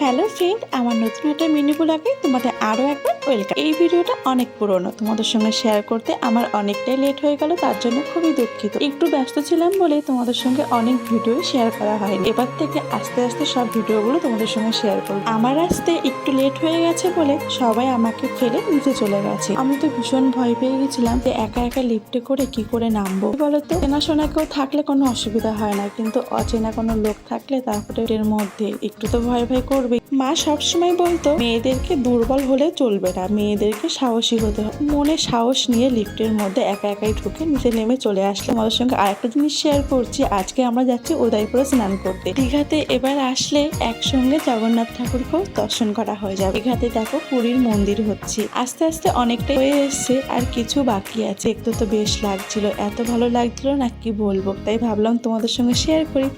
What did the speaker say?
Hello friend, আমার নতুন একটা মিনি ব্লগে তোমাদের আরও একবার ওয়েলকাম। এই ভিডিওটা অনেক পুরনো, তোমাদের সঙ্গে শেয়ার করতে আমার অনেকটাই লেট হয়ে গেল, তার জন্য খুবই দুঃখিত। একটু ব্যস্ত ছিলাম বলে তোমাদের সঙ্গে অনেক ভিডিও শেয়ার করা হয়নি। এবার থেকে আস্তে আস্তে সব ভিডিওগুলো তোমাদের সঙ্গে শেয়ার করবো। আমার আসতে একটু লেট হয়ে গেছে বলে সবাই আমাকে ফেলে নিচে চলে গেছে। আমি তো ভীষণ ভয় পেয়ে গেছিলাম যে একা একা লিফটে করে কি করে নামবো। বলতো চেনাশোনা কেউ থাকলে কোনো অসুবিধা হয় না, কিন্তু অচেনা কোনো লোক থাকলে তারপরে এর মধ্যে একটু তো ভয় ভয় করবে। মা সবসময় বলতো মেয়েদেরকে দুর্বল হলে চলবে না, মেয়েদেরকে সাহসী হতে হবে। মনে সাহস নিয়ে লিফটের মধ্যে একা একাই ঢুকে নিচে নেমে চলে আসলাম। আমাদের সঙ্গে আরেকটা জিনিস শেয়ার করছি, আজকে আমরা যাচ্ছি উদয়পুরে স্নান করতে। দীঘাতে এবার আসলে একসঙ্গে জগন্নাথ ঠাকুরকেও দর্শন করা হয়ে যাবে। দীঘাতে দেখো পুরীর মন্দির হচ্ছে, আস্তে আস্তে অনেকটাই হয়ে এসছে, আর কিছু বাকি আছে। একটু তো বেশ লাগছিল, এত ভালো লাগছিল না কি বলবো, তাই ভাবলাম তোমাদের সঙ্গে শেয়ার করি।